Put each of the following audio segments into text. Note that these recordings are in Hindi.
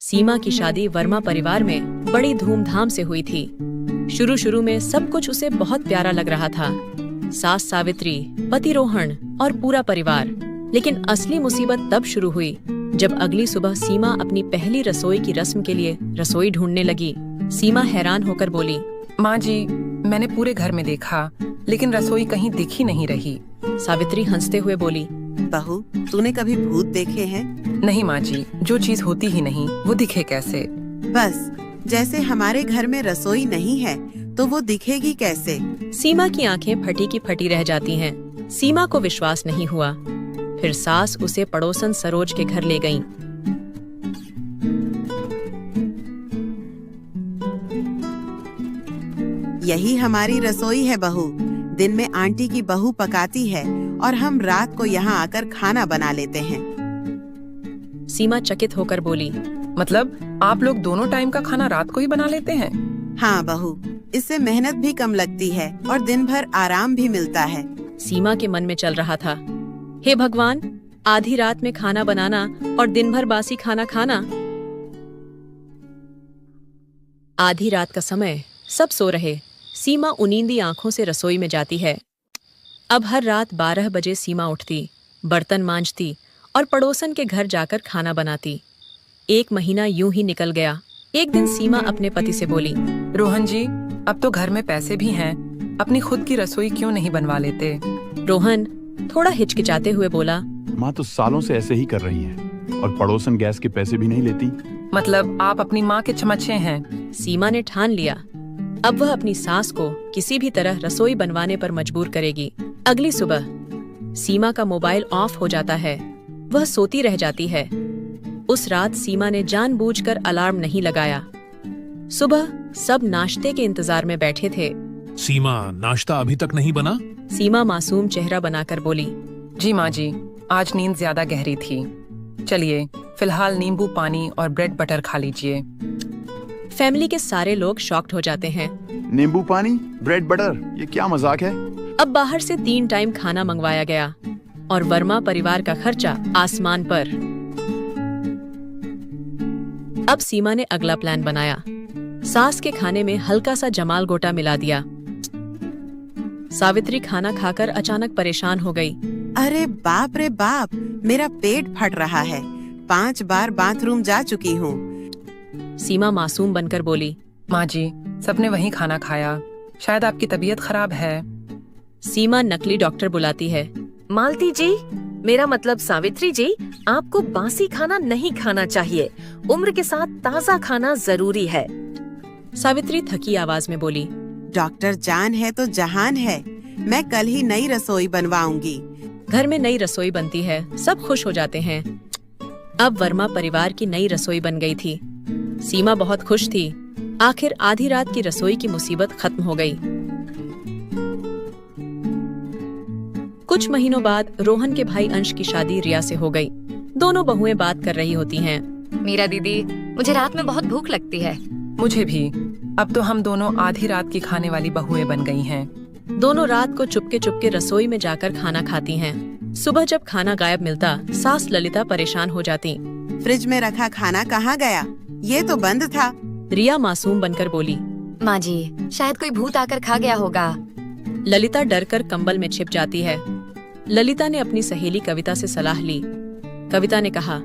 सीमा की शादी वर्मा परिवार में बड़ी धूमधाम से हुई थी। शुरू शुरू में सब कुछ उसे बहुत प्यारा लग रहा था, सास सावित्री, पति रोहन और पूरा परिवार। लेकिन असली मुसीबत तब शुरू हुई जब अगली सुबह सीमा अपनी पहली रसोई की रस्म के लिए रसोई ढूंढने लगी। सीमा हैरान होकर बोली, माँ जी, मैंने पूरे घर में देखा लेकिन रसोई कहीं दिख ही नहीं रही। सावित्री हंसते हुए बोली, बहू, तूने कभी भूत देखे हैं? नहीं माँ जी, जो चीज होती ही नहीं वो दिखे कैसे? बस जैसे हमारे घर में रसोई नहीं है तो वो दिखेगी कैसे? सीमा की आंखें फटी की फटी रह जाती हैं। सीमा को विश्वास नहीं हुआ। फिर सास उसे पड़ोसन सरोज के घर ले गईं। यही हमारी रसोई है बहू। दिन में आंटी की बहू पकाती है और हम रात को यहाँ आकर खाना बना लेते हैं। सीमा चकित होकर बोली, मतलब आप लोग दोनों टाइम का खाना रात को ही बना लेते हैं? हाँ बहू, इससे मेहनत भी कम लगती है और दिन भर आराम भी मिलता है। सीमा के मन में चल रहा था, हे भगवान, आधी रात में खाना बनाना और दिन भर बासी खाना खाना। आधी रात का समय, सब सो रहे। सीमा उनींदी आंखों से रसोई में जाती है। अब हर रात 12 बजे सीमा उठती, बर्तन मांजती और पड़ोसन के घर जाकर खाना बनाती। 1 महीना यूं ही निकल गया। एक दिन सीमा अपने पति से बोली, रोहन जी, अब तो घर में पैसे भी हैं, अपनी खुद की रसोई क्यों नहीं बनवा लेते? रोहन थोड़ा हिचकिचाते हुए बोला, माँ तो सालों से ऐसे ही कर रही है और पड़ोसन गैस के पैसे भी नहीं लेती। मतलब आप अपनी माँ के चमचे हैं? सीमा ने ठान लिया, अब वह अपनी सास को किसी भी तरह रसोई बनवाने पर मजबूर करेगी। अगली सुबह सीमा का मोबाइल ऑफ हो जाता है। वह सोती रह जाती है। उस रात सीमा ने जानबूझकर अलार्म नहीं लगाया। सुबह सब नाश्ते के इंतजार में बैठे थे। सीमा, नाश्ता अभी तक नहीं बना? सीमा मासूम चेहरा बनाकर बोली, जी माँ जी, आज नींद ज्यादा गहरी थी। चलिए फिलहाल नींबू पानी और ब्रेड बटर खा लीजिए। फैमिली के सारे लोग शॉक्ड हो जाते हैं। नींबू पानी, ब्रेड बटर, ये क्या मजाक है? अब बाहर से 3 टाइम खाना मंगवाया गया और वर्मा परिवार का खर्चा आसमान पर। अब सीमा ने अगला प्लान बनाया। सास के खाने में हल्का सा जमाल गोटा मिला दिया। सावित्री खाना खाकर अचानक परेशान हो गई। अरे बाप रे बाप, मेरा पेट फट रहा है। 5 बार बाथरूम जा चुकी हूँ। सीमा मासूम बनकर बोली, माँ जी, सबने वहीं खाना खाया, शायद आपकी तबीयत खराब है। सीमा नकली डॉक्टर बुलाती है। मालती जी, मेरा मतलब सावित्री जी, आपको बासी खाना नहीं खाना चाहिए। उम्र के साथ ताज़ा खाना जरूरी है। सावित्री थकी आवाज में बोली, डॉक्टर जान है तो जहान है। मैं कल ही नई रसोई बनवाऊंगी। घर में नई रसोई बनती है, सब खुश हो जाते हैं। अब वर्मा परिवार की नई रसोई बन गई थी। सीमा बहुत खुश थी। आखिर आधी रात की रसोई की मुसीबत खत्म हो गई। कुछ महीनों बाद रोहन के भाई अंश की शादी रिया से हो गई। दोनों बहुएं बात कर रही होती हैं। मीरा दीदी, मुझे रात में बहुत भूख लगती है। मुझे भी। अब तो हम दोनों आधी रात की खाने वाली बहुएं बन गई हैं। दोनों रात को चुपके चुपके रसोई में जाकर खाना खाती हैं। सुबह जब खाना गायब मिलता, सास ललिता परेशान हो जाती। फ्रिज में रखा खाना कहाँ गया? ये तो बंद था। रिया मासूम बनकर बोली, माँ जी, शायद कोई भूत आकर खा गया होगा। ललिता डरकर कंबल में छिप जाती है। ललिता ने अपनी सहेली कविता से सलाह ली। कविता ने कहा,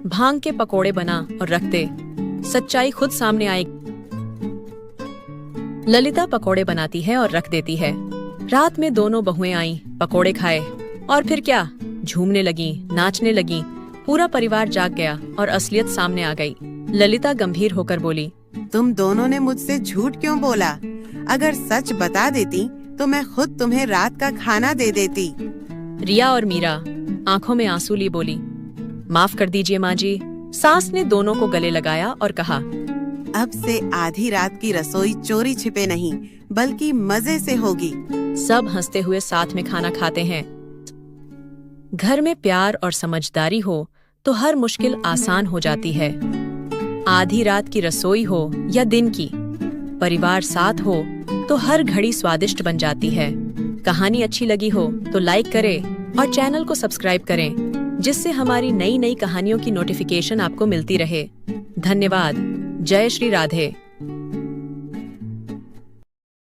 भांग के पकोड़े बना और रख दे, सच्चाई खुद सामने आएगी। ललिता पकोड़े बनाती है और रख देती है। रात में दोनों बहुएं आईं, पकोड़े खाए और फिर क्या, झूमने लगी, नाचने लगी। पूरा परिवार जाग गया और असलियत सामने आ गई। ललिता गंभीर होकर बोली, तुम दोनों ने मुझसे झूठ क्यों बोला? अगर सच बता देती तो मैं खुद तुम्हें रात का खाना दे देती। रिया और मीरा आंखों में आंसू लिए बोली, माफ कर दीजिए माँ जी। सास ने दोनों को गले लगाया और कहा, अब से आधी रात की रसोई चोरी छिपे नहीं बल्कि मजे से होगी। सब हंसते हुए साथ में खाना खाते हैं। घर में प्यार और समझदारी हो तो हर मुश्किल आसान हो जाती है। आधी रात की रसोई हो या दिन की, परिवार साथ हो तो हर घड़ी स्वादिष्ट बन जाती है। कहानी अच्छी लगी हो तो लाइक करें और चैनल को सब्सक्राइब करें, जिससे हमारी नई नई कहानियों की नोटिफिकेशन आपको मिलती रहे। धन्यवाद। जय श्री राधे।